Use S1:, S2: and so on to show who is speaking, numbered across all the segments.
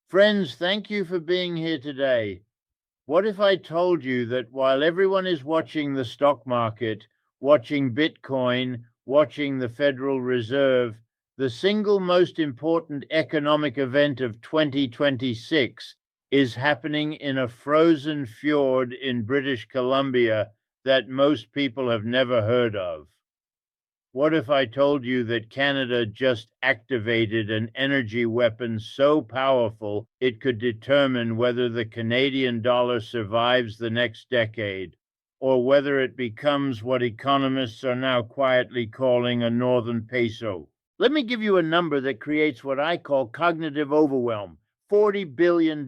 S1: Friends, thank you for being here today. What if I told you that while everyone is watching the stock market, watching Bitcoin, watching the Federal Reserve, the single most important economic event of 2026 is happening in a frozen fjord in British Columbia that most people have never heard of? What if I told you that Canada just activated an energy weapon so powerful it could determine whether the Canadian dollar survives the next decade, or whether it becomes what economists are now quietly calling a northern peso? Let me give you a number that creates what I call cognitive overwhelm: $40 billion.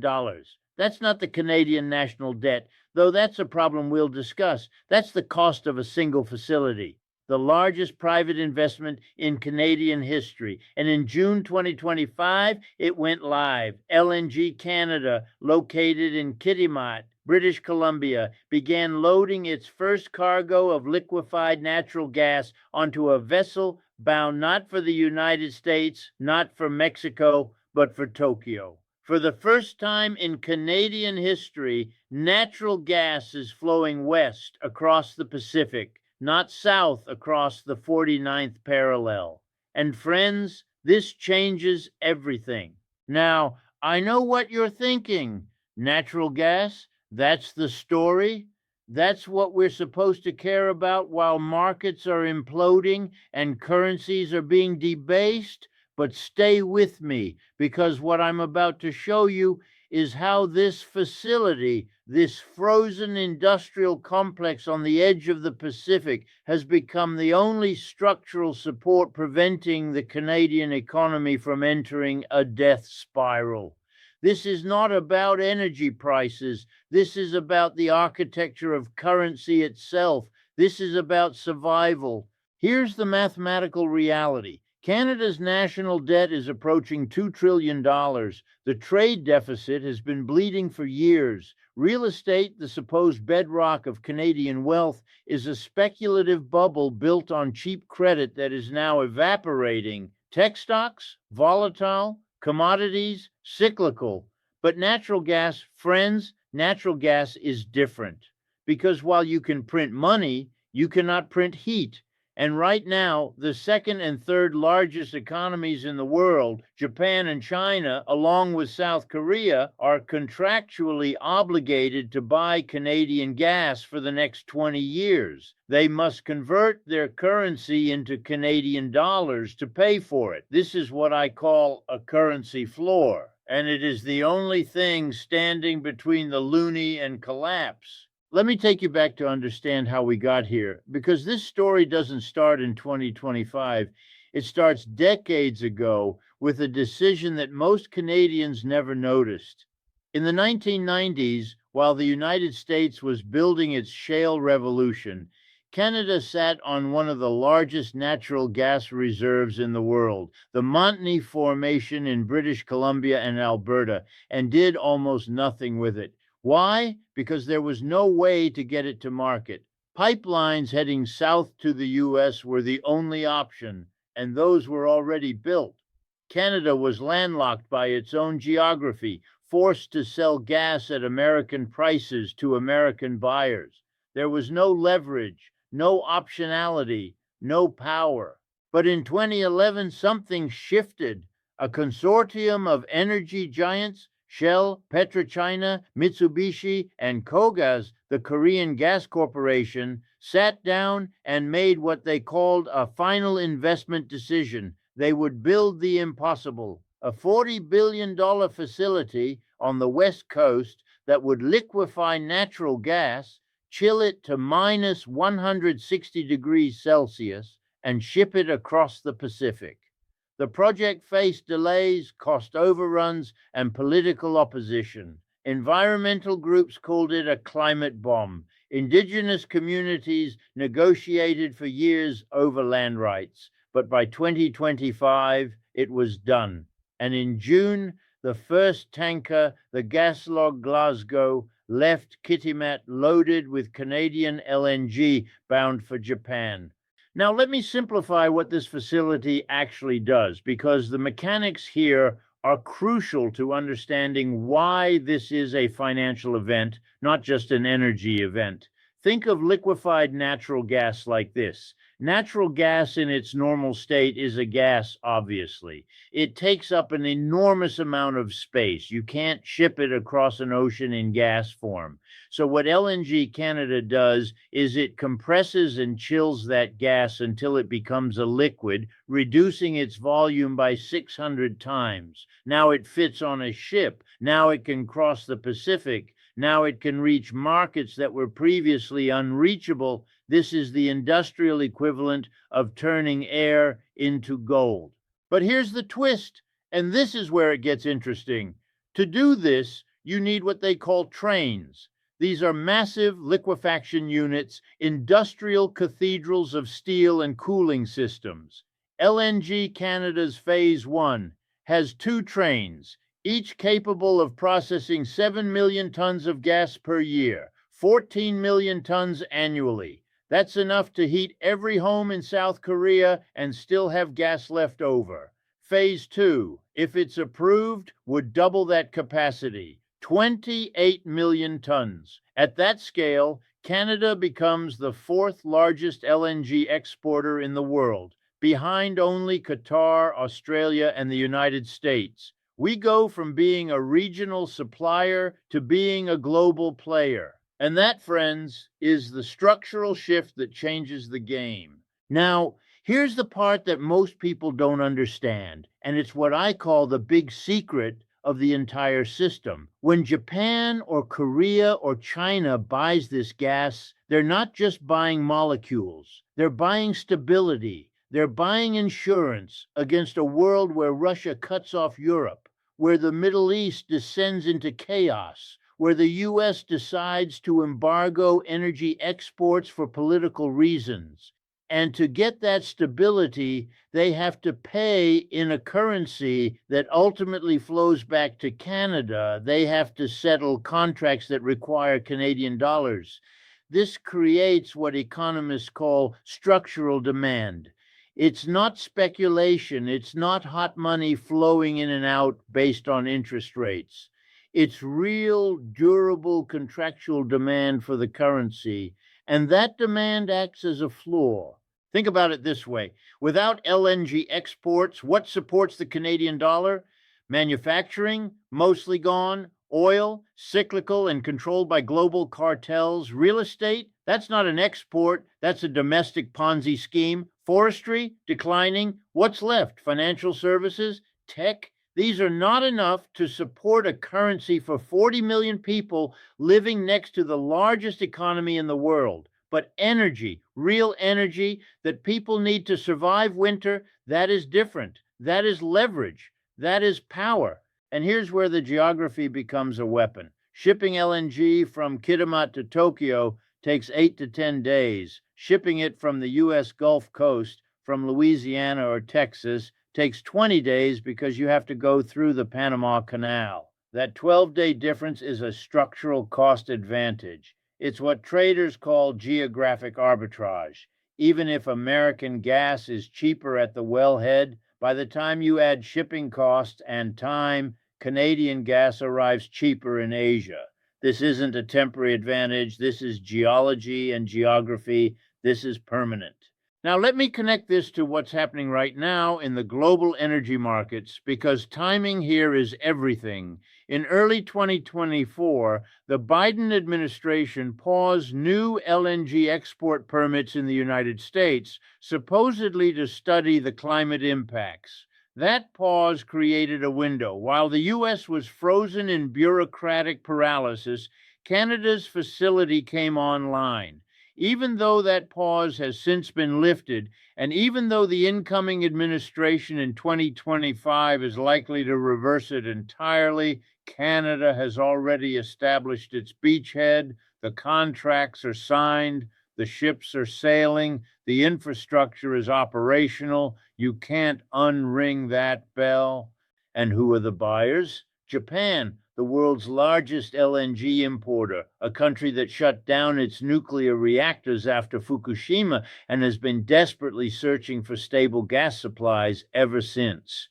S1: That's not the Canadian national debt, though that's a problem we'll discuss. That's the cost of a single facility, the largest private investment in Canadian history. And in June 2025, it went live. LNG Canada, located in Kitimat, British Columbia, began loading its first cargo of liquefied natural gas onto a vessel bound not for the United States, not for Mexico, but for Tokyo. For the first time in Canadian history, natural gas is flowing west across the Pacific, not south across the 49th parallel. And friends, this changes everything. Now, I know what you're thinking. Natural gas, that's the story. That's what we're supposed to care about while markets are imploding and currencies are being debased. But stay with me, because what I'm about to show you is how this facility, this frozen industrial complex on the edge of the Pacific, has become the only structural support preventing the Canadian economy from entering a death spiral. This is not about energy prices. This is about the architecture of currency itself. This is about survival. Here's the mathematical reality. Canada's national debt is approaching $2 trillion. The trade deficit has been bleeding for years. Real estate, the supposed bedrock of Canadian wealth, is a speculative bubble built on cheap credit that is now evaporating. Tech stocks, volatile; commodities, cyclical. But natural gas, friends, natural gas is different. Because while you can print money, you cannot print heat. And right now, the second and third largest economies in the world, Japan and China, along with South Korea, are contractually obligated to buy Canadian gas for the next 20 years. They must convert their currency into Canadian dollars to pay for it. This is what I call a currency floor, and it is the only thing standing between the loonie and collapse. Let me take you back to understand how we got here, because this story doesn't start in 2025. It starts decades ago with a decision that most Canadians never noticed. In the 1990s, while the United States was building its shale revolution, Canada sat on one of the largest natural gas reserves in the world, the Montney Formation in British Columbia and Alberta, and did almost nothing with it. Why? Because there was no way to get it to market. Pipelines heading south to the US were the only option, and those were already built. Canada was landlocked by its own geography, forced to sell gas at American prices to American buyers. There was no leverage, no optionality, no power. But in 2011, something shifted. A consortium of energy giants, Shell, PetroChina, Mitsubishi, and KOGAS, the Korean Gas Corporation, sat down and made what they called a final investment decision. They would build the impossible, a $40 billion facility on the West Coast that would liquefy natural gas, chill it to minus 160 degrees Celsius, and ship it across the Pacific. The project faced delays, cost overruns, and political opposition. Environmental groups called it a climate bomb. Indigenous communities negotiated for years over land rights. But by 2025, it was done. And in June, the first tanker, the Gaslog Glasgow, left Kitimat loaded with Canadian LNG bound for Japan. Now, let me simplify what this facility actually does, because the mechanics here are crucial to understanding why this is a financial event, not just an energy event. Think of liquefied natural gas like this. Natural gas in its normal state is a gas, obviously. It takes up an enormous amount of space. You can't ship it across an ocean in gas form. So what LNG Canada does is it compresses and chills that gas until it becomes a liquid, reducing its volume by 600 times. Now it fits on a ship. Now it can cross the Pacific. Now it can reach markets that were previously unreachable. This is the industrial equivalent of turning air into gold. But here's the twist, and this is where it gets interesting. To do this, you need what they call trains. These are massive liquefaction units, industrial cathedrals of steel and cooling systems. LNG Canada's Phase 1 has 2 trains, each capable of processing 7 million tons of gas per year, 14 million tons annually. That's enough to heat every home in South Korea and still have gas left over. Phase 2, if it's approved, would double that capacity, 28 million tons. At that scale, Canada becomes the 4th largest LNG exporter in the world, behind only Qatar, Australia, and the United States. We go from being a regional supplier to being a global player. And that, friends, is the structural shift that changes the game. Now, here's the part that most people don't understand, and it's what I call the big secret of the entire system. When Japan or Korea or China buys this gas, they're not just buying molecules, they're buying stability. They're buying insurance against a world where Russia cuts off Europe, where the Middle East descends into chaos, where the U.S. decides to embargo energy exports for political reasons. And to get that stability, they have to pay in a currency that ultimately flows back to Canada. They have to settle contracts that require Canadian dollars. This creates what economists call structural demand. It's not speculation. It's not hot money flowing in and out based on interest rates. It's real, durable, contractual demand for the currency, and that demand acts as a floor. Think about it this way. Without LNG exports, what supports the Canadian dollar? Manufacturing, mostly gone. Oil, cyclical and controlled by global cartels. Real estate, that's not an export. That's a domestic Ponzi scheme. Forestry, declining. What's left? Financial services, tech. These are not enough to support a currency for 40 million people living next to the largest economy in the world. But energy, real energy that people need to survive winter, that is different. That is leverage. That is power. And here's where the geography becomes a weapon. Shipping LNG from Kitimat to Tokyo takes 8 to 10 days. Shipping it from the U.S. Gulf Coast, from Louisiana or Texas, takes 20 days because you have to go through the Panama Canal. That 12-day difference is a structural cost advantage. It's what traders call geographic arbitrage. Even if American gas is cheaper at the wellhead, by the time you add shipping costs and time, Canadian gas arrives cheaper in Asia. This isn't a temporary advantage. This is geology and geography. This is permanent. Now, let me connect this to what's happening right now in the global energy markets, because timing here is everything. In early 2024, the Biden administration paused new LNG export permits in the United States, supposedly to study the climate impacts. That pause created a window. While the U.S. was frozen in bureaucratic paralysis, Canada's facility came online. Even though that pause has since been lifted, and even though the incoming administration in 2025 is likely to reverse it entirely, Canada has already established its beachhead, the contracts are signed, the ships are sailing, the infrastructure is operational. You can't unring that bell. And who are the buyers? Japan, the world's largest LNG importer, a country that shut down its nuclear reactors after Fukushima and has been desperately searching for stable gas supplies ever since.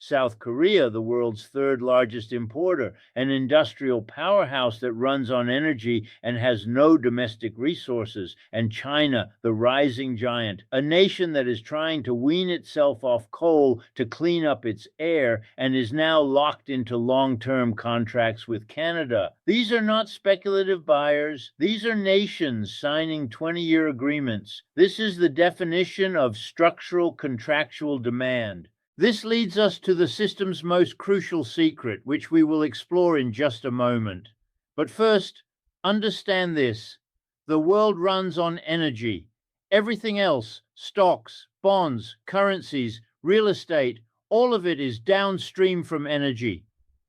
S1: South Korea, the world's third largest importer, an industrial powerhouse that runs on energy and has no domestic resources, and China, the rising giant, a nation that is trying to wean itself off coal to clean up its air and is now locked into long-term contracts with Canada. These are not speculative buyers. These are nations signing 20-year agreements. This is the definition of structural contractual demand. This leads us to the system's most crucial secret, which we will explore in just a moment. But first, understand this. The world runs on energy. Everything else, stocks, bonds, currencies, real estate, all of it is downstream from energy.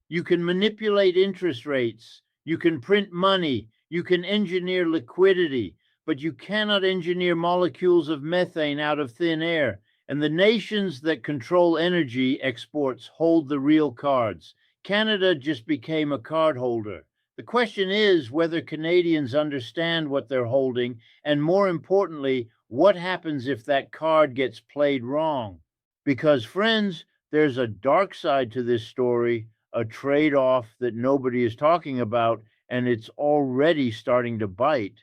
S1: You can manipulate interest rates, you can print money, you can engineer liquidity, but you cannot engineer molecules of methane out of thin air. And the nations that control energy exports hold the real cards. Canada just became a card holder. The question is whether Canadians understand what they're holding, and more importantly, what happens if that card gets played wrong. Because, friends, there's a dark side to this story, a trade-off that nobody is talking about, and it's already starting to bite.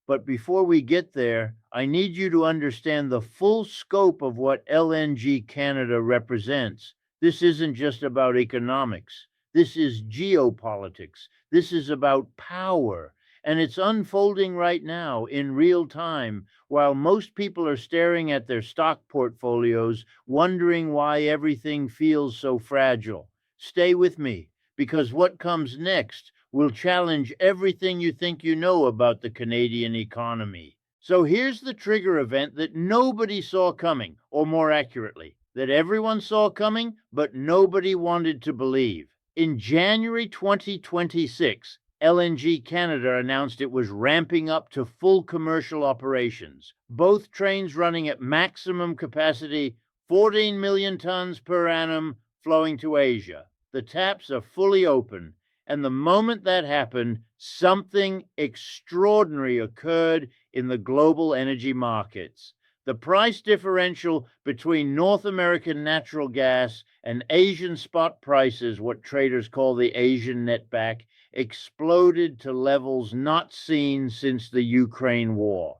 S1: But before we get there, I need you to understand the full scope of what LNG Canada represents. This isn't just about economics. This is geopolitics. This is about power. And it's unfolding right now in real time, while most people are staring at their stock portfolios, wondering why everything feels so fragile. Stay with me, because what comes next will challenge everything you think you know about the Canadian economy. So here's the trigger event that nobody saw coming, or more accurately, that everyone saw coming, but nobody wanted to believe. In January 2026, LNG Canada announced it was ramping up to full commercial operations, both trains running at maximum capacity, 14 million tons per annum, flowing to Asia. The taps are fully open. And the moment that happened, something extraordinary occurred in the global energy markets. The price differential between North American natural gas and Asian spot prices, what traders call the Asian netback, exploded to levels not seen since the Ukraine war.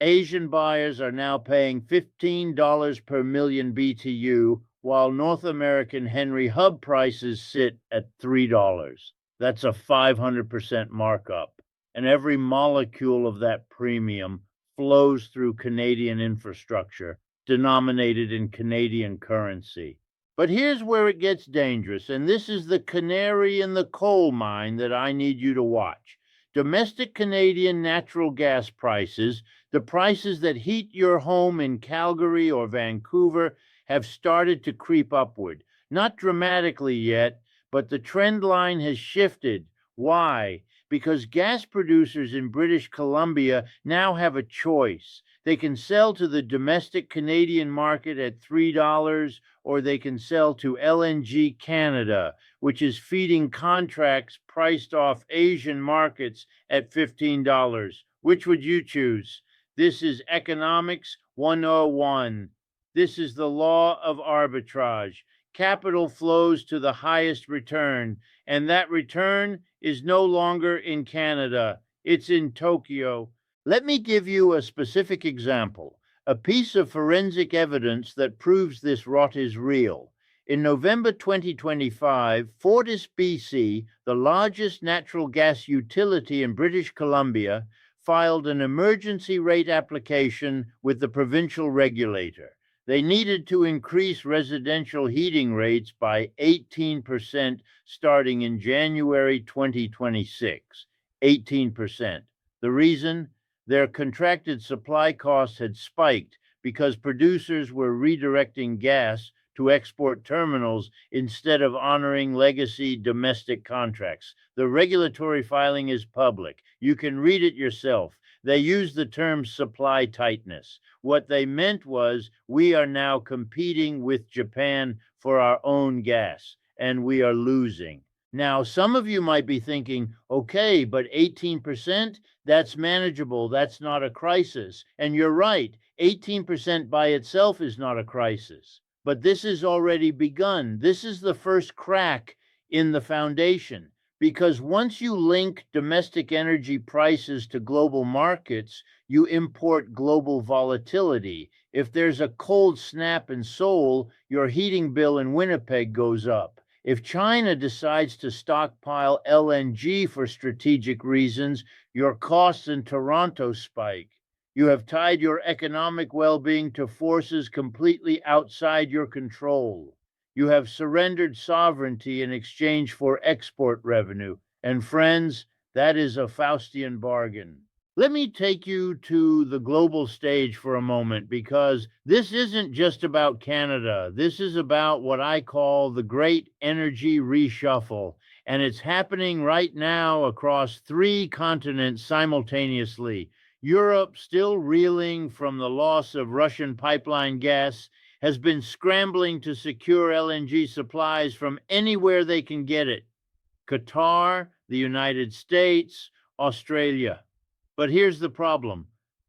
S1: Asian buyers are now paying $15 per million BTU, while North American Henry Hub prices sit at $3. That's a 500% markup. And every molecule of that premium flows through Canadian infrastructure, denominated in Canadian currency. But here's where it gets dangerous, and this is the canary in the coal mine that I need you to watch. Domestic Canadian natural gas prices, the prices that heat your home in Calgary or Vancouver, have started to creep upward. Not dramatically yet, but the trend line has shifted. Why? Because gas producers in British Columbia now have a choice. They can sell to the domestic Canadian market at $3, or they can sell to LNG Canada, which is feeding contracts priced off Asian markets at $15. Which would you choose? This is Economics 101. This is the law of arbitrage. Capital flows to the highest return, and that return is no longer in Canada. It's in Tokyo. Let me give you a specific example, a piece of forensic evidence that proves this rot is real. In November 2025, FortisBC, the largest natural gas utility in British Columbia, filed an emergency rate application with the provincial regulator. They needed to increase residential heating rates by 18% starting in January 2026. 18%. The reason? Their contracted supply costs had spiked because producers were redirecting gas to export terminals instead of honoring legacy domestic contracts. The regulatory filing is public. You can read it yourself. They use the term supply tightness. What they meant was we are now competing with Japan for our own gas, and we are losing. Now, some of you might be thinking, okay, but 18%, that's manageable. That's not a crisis. And you're right, 18% by itself is not a crisis. But this has already begun. This is the first crack in the foundation, because once you link domestic energy prices to global markets, you import global volatility. If there's a cold snap in Seoul, your heating bill in Winnipeg goes up. If China decides to stockpile LNG for strategic reasons, your costs in Toronto spike. You have tied your economic well-being to forces completely outside your control. You have surrendered sovereignty in exchange for export revenue. And friends, that is a Faustian bargain. Let me take you to the global stage for a moment, because this isn't just about Canada. This is about what I call the great energy reshuffle, and it's happening right now across 3 continents simultaneously. Europe, still reeling from the loss of Russian pipeline gas, has been scrambling to secure LNG supplies from anywhere they can get it. Qatar, the United States, Australia. But here's the problem.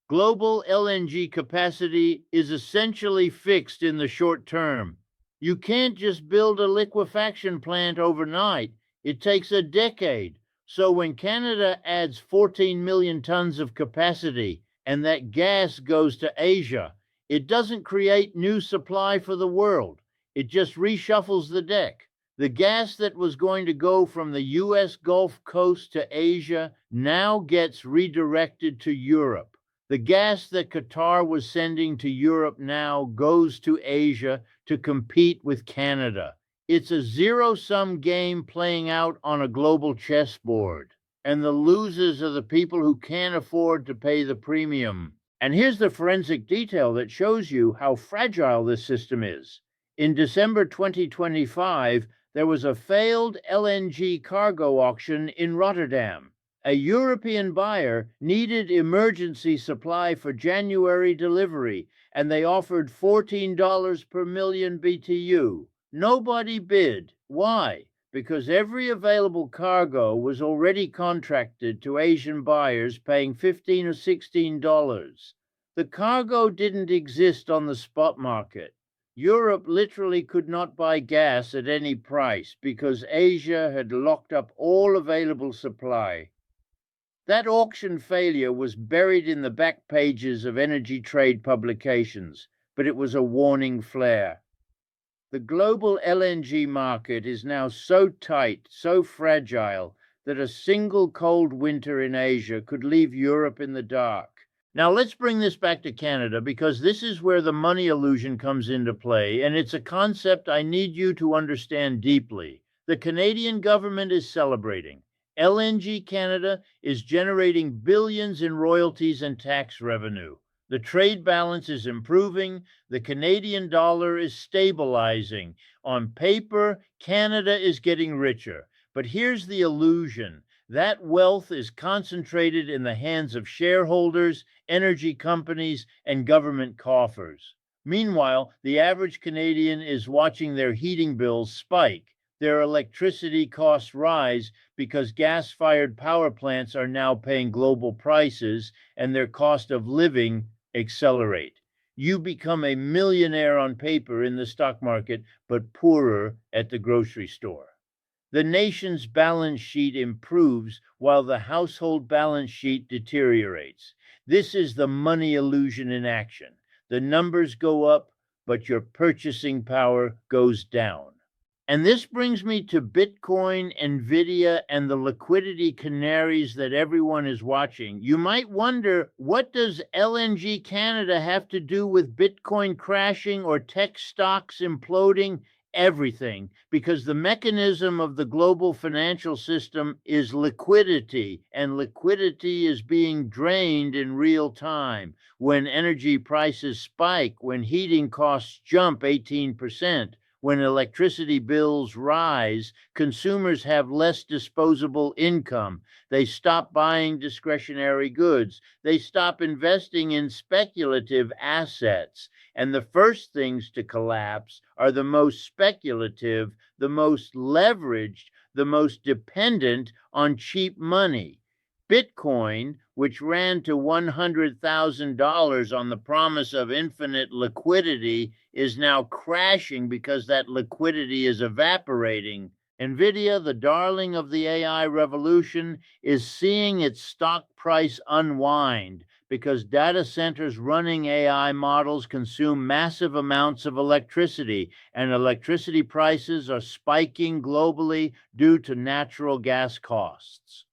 S1: Global LNG capacity is essentially fixed in the short term. You can't just build a liquefaction plant overnight. It takes a decade. So when Canada adds 14 million tons of capacity and that gas goes to Asia, it doesn't create new supply for the world. It just reshuffles the deck. The gas that was going to go from the US Gulf Coast to Asia now gets redirected to Europe. The gas that Qatar was sending to Europe now goes to Asia to compete with Canada. It's a zero-sum game playing out on a global chessboard, and the losers are the people who can't afford to pay the premium. And here's the forensic detail that shows you how fragile this system is. In December 2025, there was a failed LNG cargo auction in Rotterdam. A European buyer needed emergency supply for January delivery, and they offered $14 per million BTU. Nobody bid. Why? Because every available cargo was already contracted to Asian buyers paying $15 or $16. The cargo didn't exist on the spot market. Europe literally could not buy gas at any price because Asia had locked up all available supply. That auction failure was buried in the back pages of energy trade publications, but it was a warning flare. The global LNG market is now so tight, so fragile, that a single cold winter in Asia could leave Europe in the dark. Now let's bring this back to Canada, because this is where the money illusion comes into play, and it's a concept I need you to understand deeply. The Canadian government is celebrating. LNG Canada is generating billions in royalties and tax revenue. The trade balance is improving. The Canadian dollar is stabilizing. On paper, Canada is getting richer. But here's the illusion. That wealth is concentrated in the hands of shareholders, energy companies, and government coffers. Meanwhile, the average Canadian is watching their heating bills spike, their electricity costs rise because gas-fired power plants are now paying global prices, and their cost of living accelerate. You become a millionaire on paper in the stock market, but poorer at the grocery store. The nation's balance sheet improves while the household balance sheet deteriorates. This is the money illusion in action. The numbers go up, but your purchasing power goes down. And this brings me to Bitcoin, Nvidia, and the liquidity canaries that everyone is watching. You might wonder, what does LNG Canada have to do with Bitcoin crashing or tech stocks imploding? Everything, because the mechanism of the global financial system is liquidity, and liquidity is being drained in real time. When energy prices spike, when heating costs jump 18%, when electricity bills rise, consumers have less disposable income. They stop buying discretionary goods. They stop investing in speculative assets. And the first things to collapse are the most speculative, the most leveraged, the most dependent on cheap money. Bitcoin, which ran to $100,000 on the promise of infinite liquidity, is now crashing because that liquidity is evaporating. Nvidia, the darling of the AI revolution, is seeing its stock price unwind because data centers running AI models consume massive amounts of electricity, and electricity prices are spiking globally due to natural gas costs.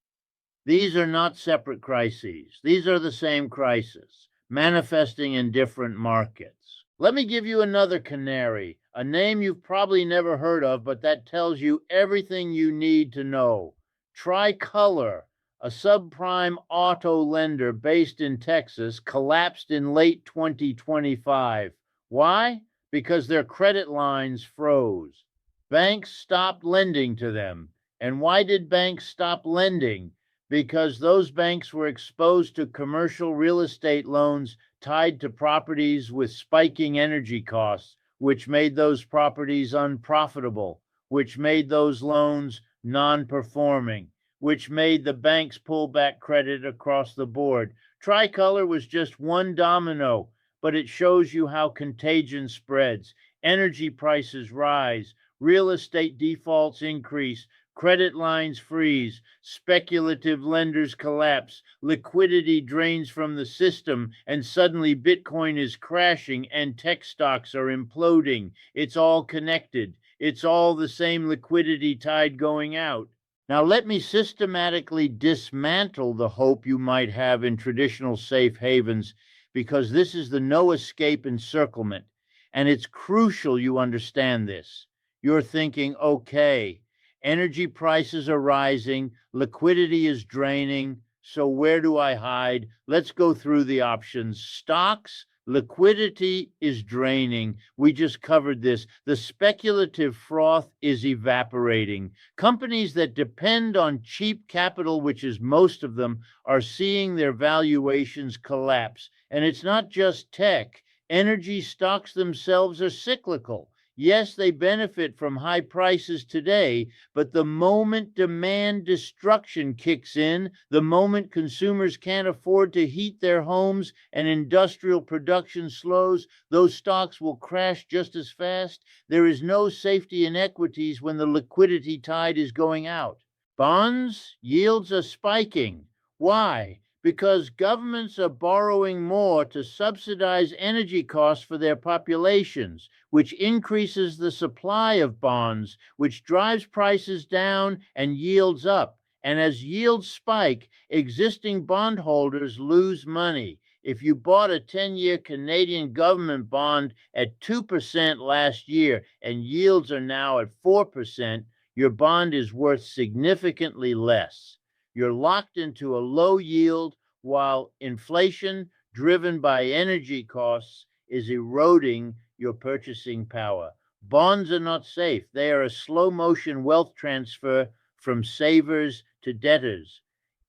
S1: These are not separate crises. These are the same crisis, manifesting in different markets. Let me give you another canary, a name you've probably never heard of, but that tells you everything you need to know. Tricolor, a subprime auto lender based in Texas, collapsed in late 2025. Why? Because their credit lines froze. Banks stopped lending to them. And why did banks stop lending? Because those banks were exposed to commercial real estate loans tied to properties with spiking energy costs, which made those properties unprofitable, which made those loans non-performing, which made the banks pull back credit across the board. Tricolor was just one domino, but it shows you how contagion spreads. Energy prices rise, real estate defaults increase, credit lines freeze, speculative lenders collapse, liquidity drains from the system, and suddenly Bitcoin is crashing and tech stocks are imploding. It's all connected. It's all the same liquidity tide going out. Now, let me systematically dismantle the hope you might have in traditional safe havens, because this is the no escape encirclement, and it's crucial you understand this. You're thinking, okay, energy prices are rising, liquidity is draining, so where do I hide? Let's go through the options. Stocks, liquidity is draining. We just covered this. The speculative froth is evaporating. Companies that depend on cheap capital, which is most of them, are seeing their valuations collapse. And it's not just tech. Energy stocks themselves are cyclical. Yes, they benefit from high prices today, but the moment demand destruction kicks in, the moment consumers can't afford to heat their homes and industrial production slows, those stocks will crash just as fast. There is no safety in equities when the liquidity tide is going out. Bonds yields are spiking. Why? Because governments are borrowing more to subsidize energy costs for their populations, which increases the supply of bonds, which drives prices down and yields up. And as yields spike, existing bondholders lose money. If you bought a 10-year Canadian government bond at 2% last year and yields are now at 4%, your bond is worth significantly less. You're locked into a low yield while inflation driven by energy costs is eroding your purchasing power. Bonds are not safe. They are a slow motion wealth transfer from savers to debtors.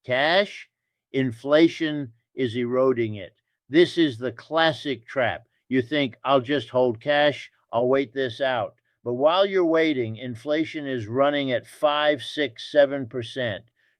S1: Cash, inflation is eroding it. This is the classic trap. You think, I'll just hold cash, I'll wait this out. But while you're waiting, inflation is running at 5, 6, 7%,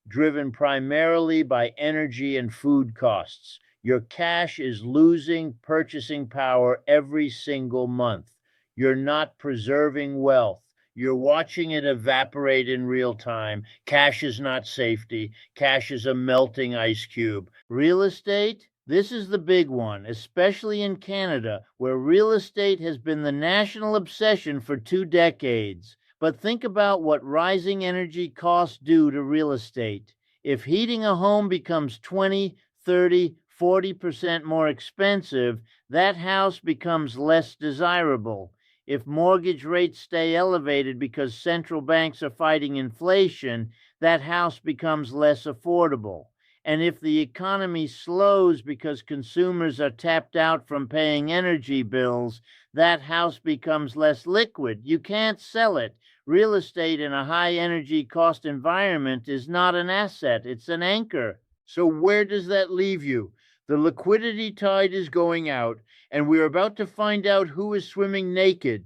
S1: driven primarily by energy and food costs. Your cash is losing purchasing power every single month. You're not preserving wealth. You're watching it evaporate in real time. Cash is not safety. Cash is a melting ice cube. Real estate? This is the big one, especially in Canada, where real estate has been the national obsession for 2 decades. But think about what rising energy costs do to real estate. If heating a home becomes 20, 30, 40% more expensive, that house becomes less desirable. If mortgage rates stay elevated because central banks are fighting inflation, that house becomes less affordable. And if the economy slows because consumers are tapped out from paying energy bills, that house becomes less liquid. You can't sell it. Real estate in a high energy cost environment is not an asset, it's an anchor. So where does that leave you? The liquidity tide is going out, and we're about to find out who is swimming naked.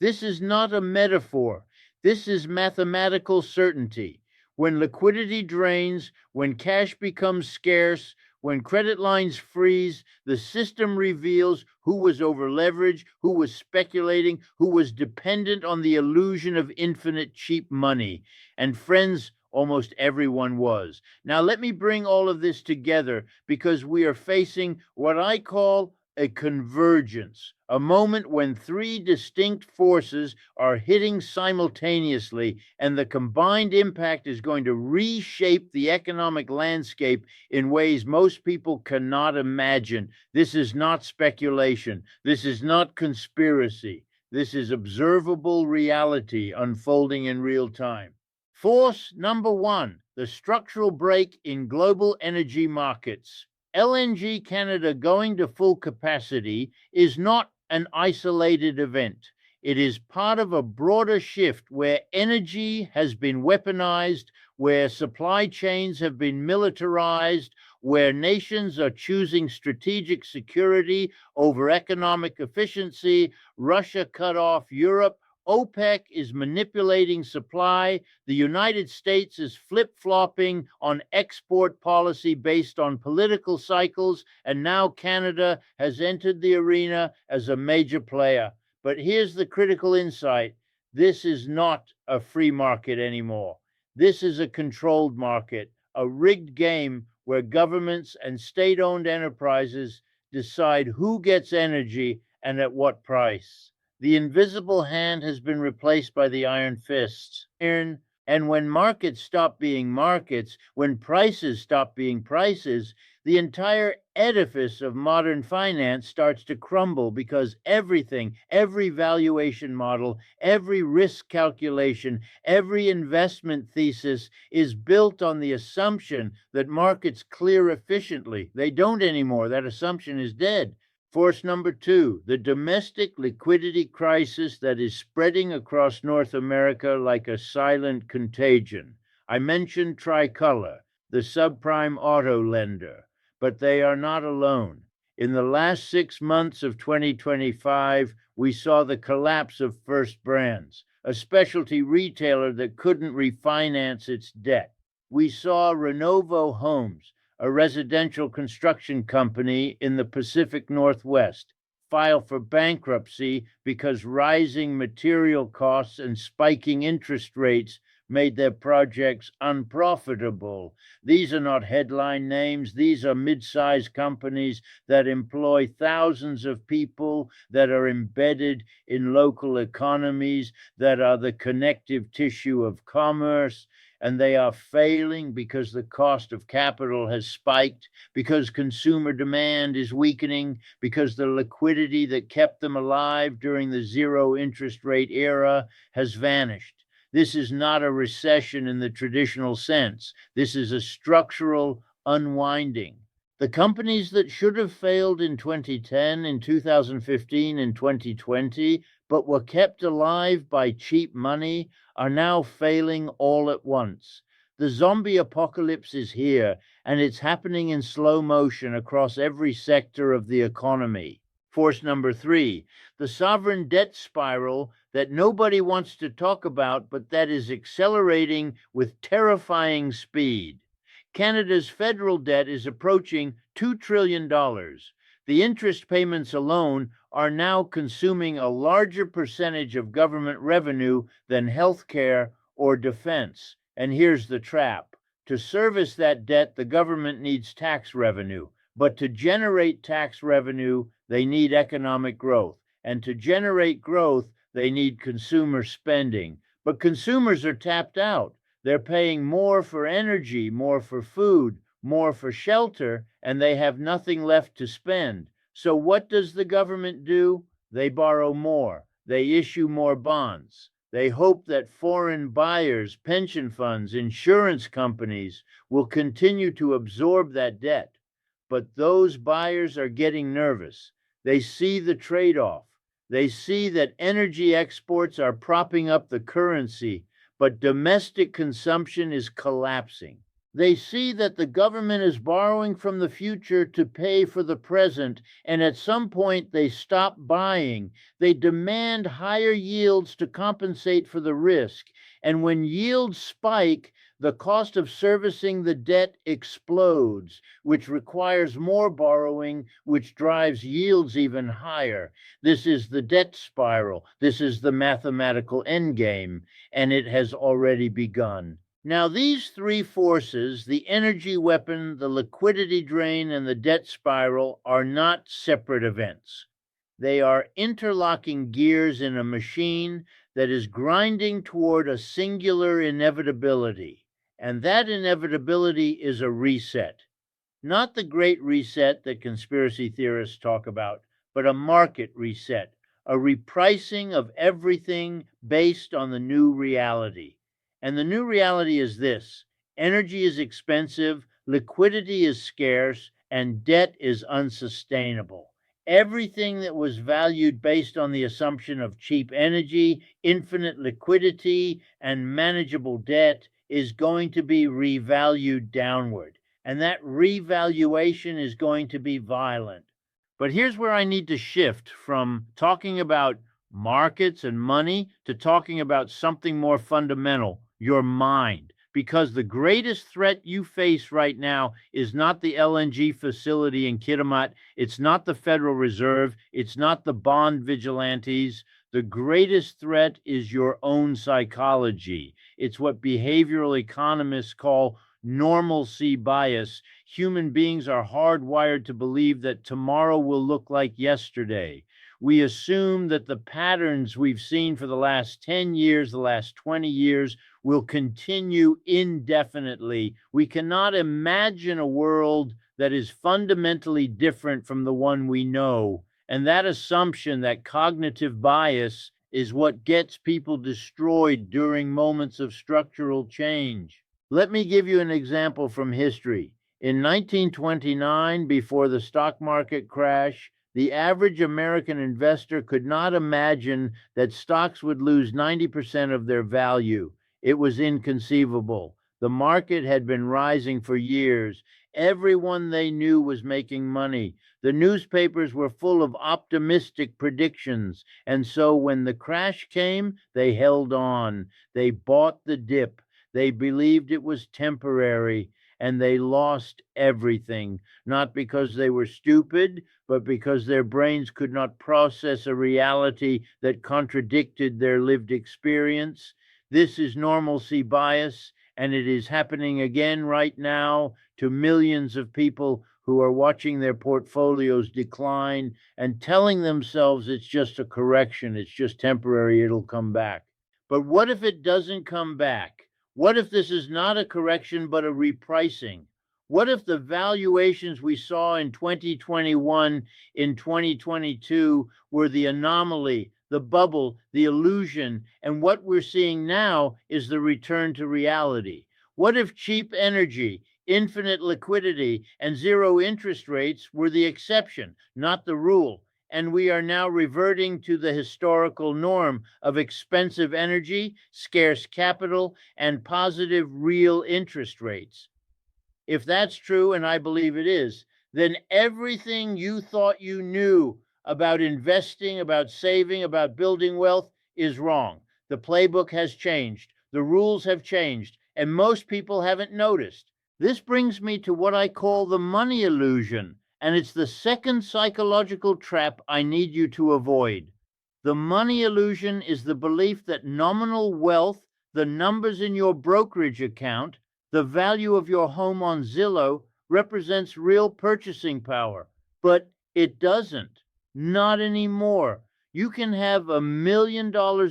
S1: This is not a metaphor. This is mathematical certainty. When liquidity drains, when cash becomes scarce, When credit lines freeze, the system reveals who was over-leveraged, who was speculating, who was dependent on the illusion of infinite cheap money. And friends, almost everyone was. Now, let me bring all of this together because we are facing what I call a convergence, a moment when three distinct forces are hitting simultaneously, and the combined impact is going to reshape the economic landscape in ways most people cannot imagine. This is not speculation. This is not conspiracy. This is observable reality unfolding in real time. Force number one, the structural break in global energy markets. LNG Canada going to full capacity is not an isolated event. It is part of a broader shift where energy has been weaponized, where supply chains have been militarized, where nations are choosing strategic security over economic efficiency. Russia cut off Europe. OPEC is manipulating supply. The United States is flip-flopping on export policy based on political cycles, and now Canada has entered the arena as a major player. But here's the critical insight. This is not a free market anymore. This is a controlled market, a rigged game where governments and state-owned enterprises decide who gets energy and at what price. The invisible hand has been replaced by the iron fist. And when markets stop being markets, when prices stop being prices, the entire edifice of modern finance starts to crumble because everything, every valuation model, every risk calculation, every investment thesis is built on the assumption that markets clear efficiently. They don't anymore. That assumption is dead. Force number two, the domestic liquidity crisis that is spreading across North America like a silent contagion. I mentioned Tricolor, the subprime auto lender, but they are not alone. In the last 6 months of 2025, we saw the collapse of First Brands, a specialty retailer that couldn't refinance its debt. We saw Renovo Homes, a residential construction company in the Pacific Northwest, file for bankruptcy because rising material costs and spiking interest rates made their projects unprofitable. These are not headline names. These are mid-sized companies that employ thousands of people, that are embedded in local economies, that are the connective tissue of commerce. And they are failing because the cost of capital has spiked, because consumer demand is weakening, because the liquidity that kept them alive during the zero interest rate era has vanished. This is not a recession in the traditional sense. This is a structural unwinding. The companies that should have failed in 2010, in 2015, and 2020, but were kept alive by cheap money, are now failing all at once. The zombie apocalypse is here, and it's happening in slow motion across every sector of the economy. Force number three, the sovereign debt spiral that nobody wants to talk about, but that is accelerating with terrifying speed. Canada's federal debt is approaching $2 trillion. The interest payments alone are now consuming a larger percentage of government revenue than healthcare or defense. And here's the trap. To service that debt, the government needs tax revenue. But to generate tax revenue, they need economic growth. And to generate growth, they need consumer spending. But consumers are tapped out. They're paying more for energy, more for food, more for shelter, and they have nothing left to spend. So what does the government do? They borrow more. They issue more bonds. They hope that foreign buyers, pension funds, insurance companies will continue to absorb that debt. But those buyers are getting nervous. They see the trade-off. They see that energy exports are propping up the currency, but domestic consumption is collapsing. They see that the government is borrowing from the future to pay for the present, and at some point they stop buying. They demand higher yields to compensate for the risk. And when yields spike, the cost of servicing the debt explodes, which requires more borrowing, which drives yields even higher. This is the debt spiral. This is the mathematical endgame, and it has already begun. Now, these three forces, the energy weapon, the liquidity drain, and the debt spiral, are not separate events. They are interlocking gears in a machine that is grinding toward a singular inevitability. And that inevitability is a reset. Not the great reset that conspiracy theorists talk about, but a market reset, a repricing of everything based on the new reality. And the new reality is this: energy is expensive, liquidity is scarce, and debt is unsustainable. Everything that was valued based on the assumption of cheap energy, infinite liquidity, and manageable debt is going to be revalued downward. And that revaluation is going to be violent. But here's where I need to shift from talking about markets and money to talking about something more fundamental: your mind. Because the greatest threat you face right now is not the LNG facility in Kitimat, it's not the Federal Reserve, it's not the bond vigilantes. The greatest threat is your own psychology. It's what behavioral economists call normalcy bias. Human beings are hardwired to believe that tomorrow will look like yesterday. We assume that the patterns we've seen for the last 10 years, the last 20 years, will continue indefinitely. We cannot imagine a world that is fundamentally different from the one we know. And that assumption, that cognitive bias, is what gets people destroyed during moments of structural change. Let me give you an example from history. In 1929, before the stock market crash, the average American investor could not imagine that stocks would lose 90% of their value. It was inconceivable. The market had been rising for years. Everyone they knew was making money. The newspapers were full of optimistic predictions. And so when the crash came, they held on. They bought the dip. They believed it was temporary, and they lost everything, not because they were stupid, but because their brains could not process a reality that contradicted their lived experience. This is normalcy bias, and it is happening again right now to millions of people who are watching their portfolios decline and telling themselves it's just a correction, it's just temporary, it'll come back. But what if it doesn't come back? What if this is not a correction but a repricing? What if the valuations we saw in 2021, in 2022, were the anomaly, the bubble, the illusion, and what we're seeing now is the return to reality? What if cheap energy, infinite liquidity, and zero interest rates were the exception, not the rule? And we are now reverting to the historical norm of expensive energy, scarce capital, and positive real interest rates. If that's true, and I believe it is, then everything you thought you knew about investing, about saving, about building wealth is wrong. The playbook has changed, the rules have changed, and most people haven't noticed. This brings me to what I call the money illusion, and it's the second psychological trap I need you to avoid. The money illusion is the belief that nominal wealth, the numbers in your brokerage account, the value of your home on Zillow, represents real purchasing power. But it doesn't. Not anymore. You can have $1 million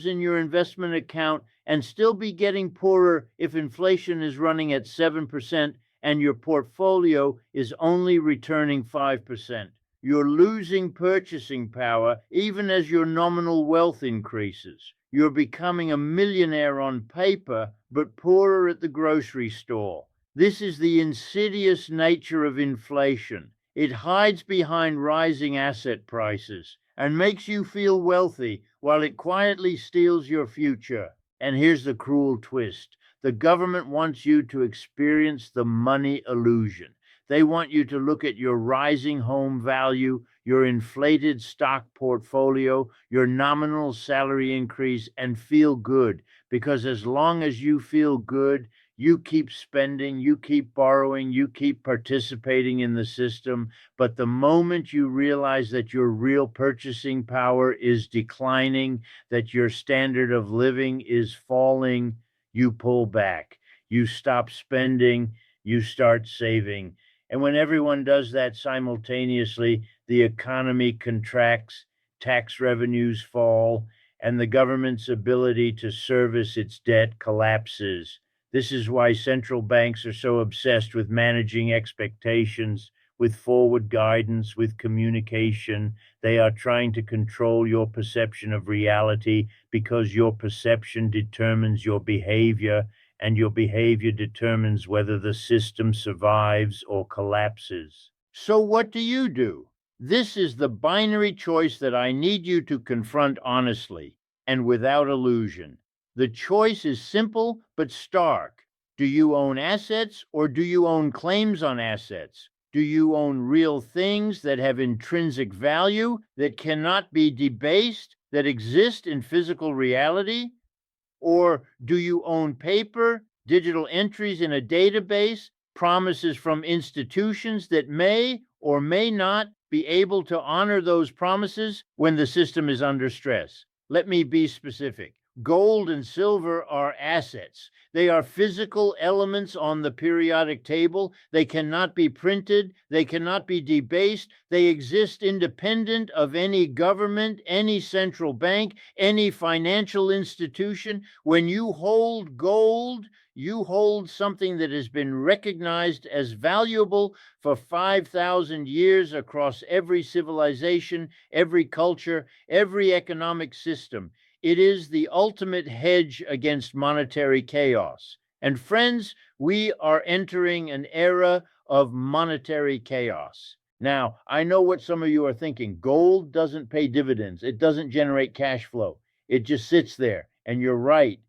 S1: in your investment account and still be getting poorer if inflation is running at 7% and your portfolio is only returning 5%. You're losing purchasing power even as your nominal wealth increases. You're becoming a millionaire on paper, but poorer at the grocery store. This is the insidious nature of inflation. It hides behind rising asset prices and makes you feel wealthy while it quietly steals your future. And here's the cruel twist. The government wants you to experience the money illusion. They want you to look at your rising home value, your inflated stock portfolio, your nominal salary increase, and feel good. Because as long as you feel good, you keep spending, you keep borrowing, you keep participating in the system. But the moment you realize that your real purchasing power is declining, that your standard of living is falling, you pull back. You stop spending, you start saving. And when everyone does that simultaneously, the economy contracts, tax revenues fall, and the government's ability to service its debt collapses. This is why central banks are so obsessed with managing expectations, with forward guidance, with communication. They are trying to control your perception of reality because your perception determines your behavior, and your behavior determines whether the system survives or collapses. So, what do? This is the binary choice that I need you to confront honestly and without illusion. The choice is simple but stark. Do you own assets or do you own claims on assets? Do you own real things that have intrinsic value, that cannot be debased, that exist in physical reality? Or do you own paper, digital entries in a database, promises from institutions that may or may not be able to honor those promises when the system is under stress? Let me be specific. Gold and silver are assets. They are physical elements on the periodic table. They cannot be printed. They cannot be debased. They exist independent of any government, any central bank, any financial institution. When you hold gold, you hold something that has been recognized as valuable for 5,000 years across every civilization, every culture, every economic system. It is the ultimate hedge against monetary chaos. And friends, we are entering an era of monetary chaos. Now, I know what some of you are thinking. Gold doesn't pay dividends. It doesn't generate cash flow. It just sits there. And you're right.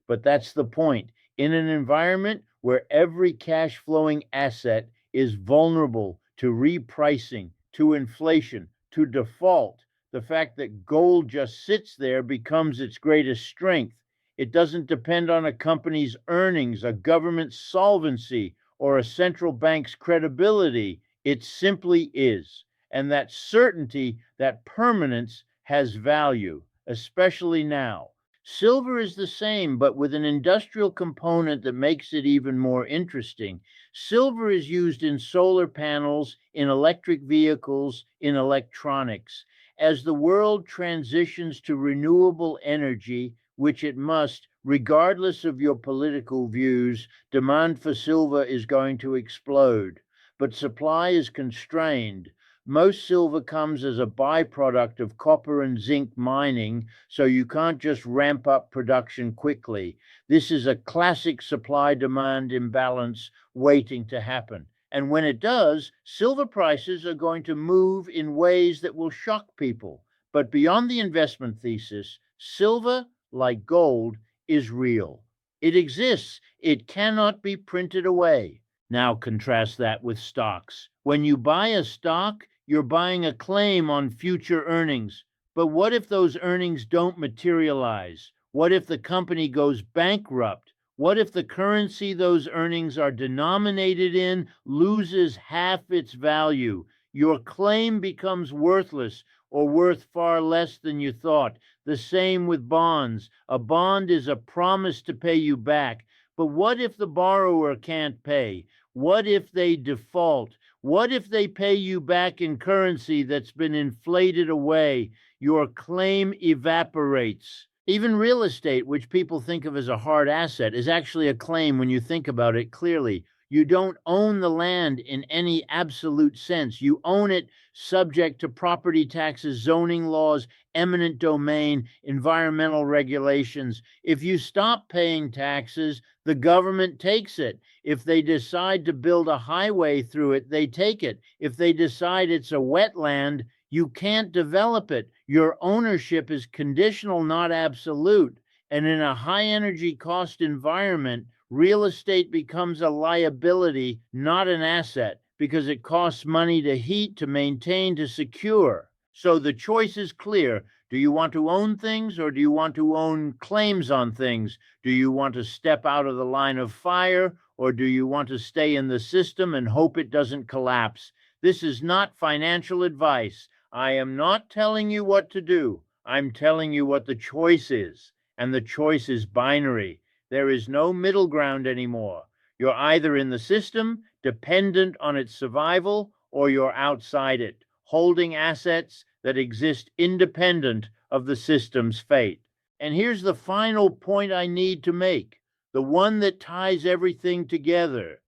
S1: But that's the point. In an environment where every cash flowing asset is vulnerable to repricing, to inflation, to default, the fact that gold just sits there becomes its greatest strength. It doesn't depend on a company's earnings, a government's solvency, or a central bank's credibility. It simply is. And that certainty, that permanence, has value, especially now. Silver is the same, but with an industrial component that makes it even more interesting. Silver is used in solar panels, in electric vehicles, in electronics. As the world transitions to renewable energy, which it must, regardless of your political views, demand for silver is going to explode. But supply is constrained. Most silver comes as a byproduct of copper and zinc mining, so you can't just ramp up production quickly. This is a classic supply-demand imbalance waiting to happen. And when it does, silver prices are going to move in ways that will shock people. But beyond the investment thesis, silver, like gold, is real. It exists. It cannot be printed away. Now contrast that with stocks. When you buy a stock, you're buying a claim on future earnings. But what if those earnings don't materialize? What if the company goes bankrupt? What if the currency those earnings are denominated in loses half its value? Your claim becomes worthless or worth far less than you thought. The same with bonds. A bond is a promise to pay you back. But what if the borrower can't pay? What if they default? What if they pay you back in currency that's been inflated away? Your claim evaporates. Even real estate, which people think of as a hard asset, is actually a claim when you think about it clearly. You don't own the land in any absolute sense. You own it subject to property taxes, zoning laws, eminent domain, environmental regulations. If you stop paying taxes, the government takes it. If they decide to build a highway through it, they take it. If they decide it's a wetland, you can't develop it. Your ownership is conditional, not absolute. And in a high energy cost environment, real estate becomes a liability, not an asset, because it costs money to heat, to maintain, to secure. So the choice is clear. Do you want to own things, or do you want to own claims on things? Do you want to step out of the line of fire, or do you want to stay in the system and hope it doesn't collapse? This is not financial advice. I am not telling you what to do. I'm telling you what the choice is. And the choice is binary. There is no middle ground anymore. You're either in the system, dependent on its survival, or you're outside it, holding assets that exist independent of the system's fate. And here's the final point I need to make, the one that ties everything together.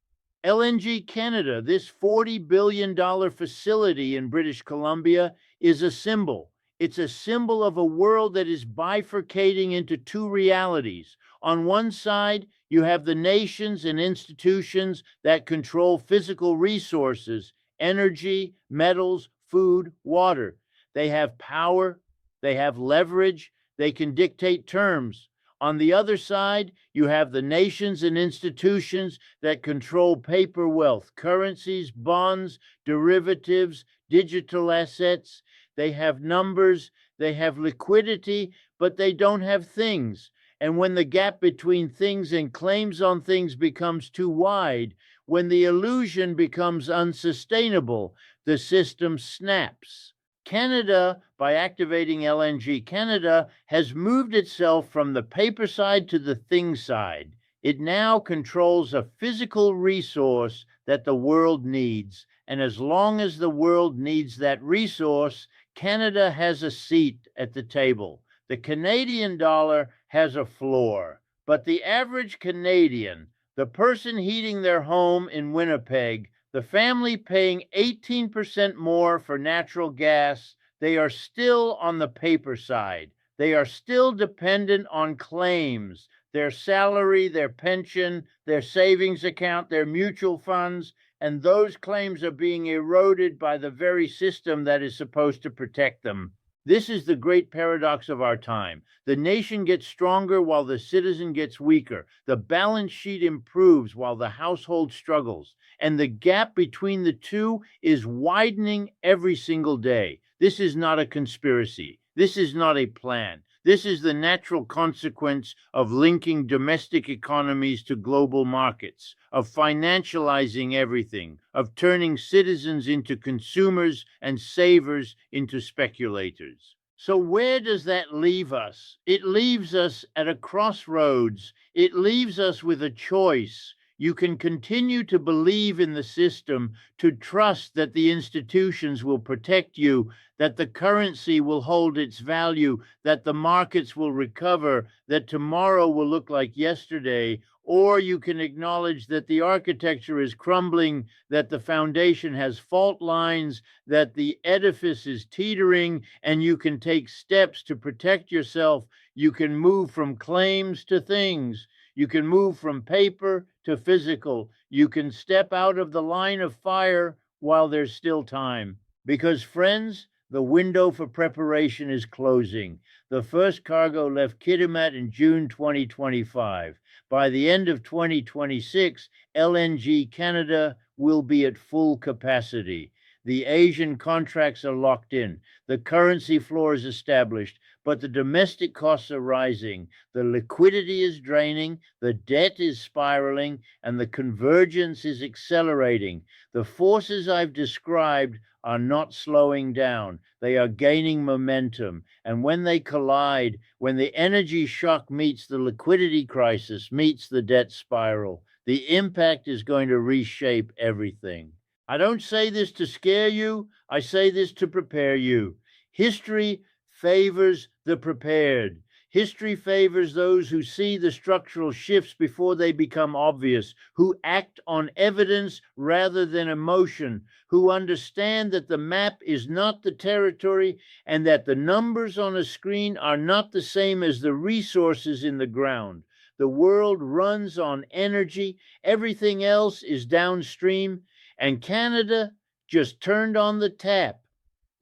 S1: LNG Canada, this $40 billion facility in British Columbia, is a symbol. It's a symbol of a world that is bifurcating into two realities. On one side, you have the nations and institutions that control physical resources, energy, metals, food, water. They have power, they have leverage, they can dictate terms. On the other side, you have the nations and institutions that control paper wealth, currencies, bonds, derivatives, digital assets. They have numbers, they have liquidity, but they don't have things. And when the gap between things and claims on things becomes too wide, when the illusion becomes unsustainable, the system snaps. Canada, by activating LNG Canada, has moved itself from the paper side to the thing side. It now controls a physical resource that the world needs. And as long as the world needs that resource, Canada has a seat at the table. The Canadian dollar has a floor. But the average Canadian, the person heating their home in Winnipeg, the family paying 18% more for natural gas, they are still on the paper side. They are still dependent on claims, their salary, their pension, their savings account, their mutual funds, and those claims are being eroded by the very system that is supposed to protect them. This is the great paradox of our time. The nation gets stronger while the citizen gets weaker. The balance sheet improves while the household struggles. And the gap between the two is widening every single day. This is not a conspiracy. This is not a plan. This is the natural consequence of linking domestic economies to global markets, of financializing everything, of turning citizens into consumers and savers into speculators. So where does that leave us? It leaves us at a crossroads. It leaves us with a choice. You can continue to believe in the system, to trust that the institutions will protect you, that the currency will hold its value, that the markets will recover, that tomorrow will look like yesterday, or you can acknowledge that the architecture is crumbling, that the foundation has fault lines, that the edifice is teetering, and you can take steps to protect yourself. You can move from claims to things. You can move from paper to physical. You can step out of the line of fire while there's still time. Because, friends, the window for preparation is closing. The first cargo left Kitimat in June 2025. By the end of 2026, LNG Canada will be at full capacity. The Asian contracts are locked in. The currency floor is established, but the domestic costs are rising. The liquidity is draining, the debt is spiraling, and the convergence is accelerating. The forces I've described are not slowing down. They are gaining momentum. And when they collide, when the energy shock meets the liquidity crisis, meets the debt spiral, the impact is going to reshape everything. I don't say this to scare you. I say this to prepare you. History favors the prepared. History favors those who see the structural shifts before they become obvious, who act on evidence rather than emotion, who understand that the map is not the territory and that the numbers on a screen are not the same as the resources in the ground. The world runs on energy. Everything else is downstream. And Canada just turned on the tap.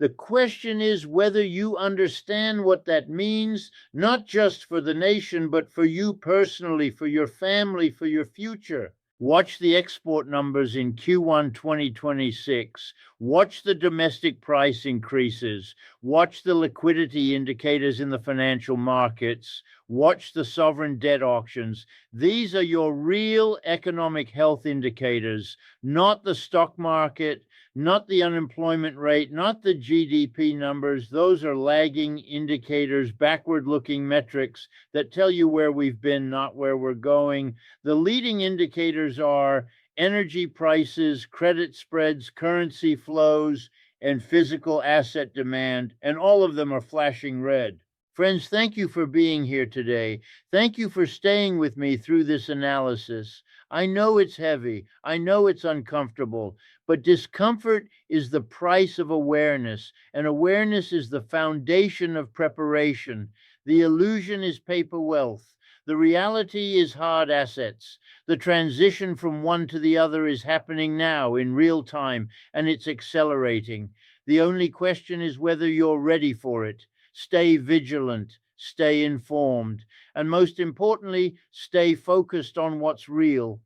S1: The question is whether you understand what that means, not just for the nation, but for you personally, for your family, for your future. Watch the export numbers in Q1 2026. Watch the domestic price increases. Watch the liquidity indicators in the financial markets. Watch the sovereign debt auctions. These are your real economic health indicators, not the stock market, not the unemployment rate, not the GDP numbers. Those are lagging indicators, backward-looking metrics that tell you where we've been, not where we're going. The leading indicators are energy prices, credit spreads, currency flows, and physical asset demand, and all of them are flashing red. Friends, thank you for being here today. Thank you for staying with me through this analysis. I know it's heavy. I know it's uncomfortable, but discomfort is the price of awareness, and awareness is the foundation of preparation. The illusion is paper wealth. The reality is hard assets. The transition from one to the other is happening now in real time, and it's accelerating. The only question is whether you're ready for it. Stay vigilant, stay informed, and most importantly, stay focused on what's real.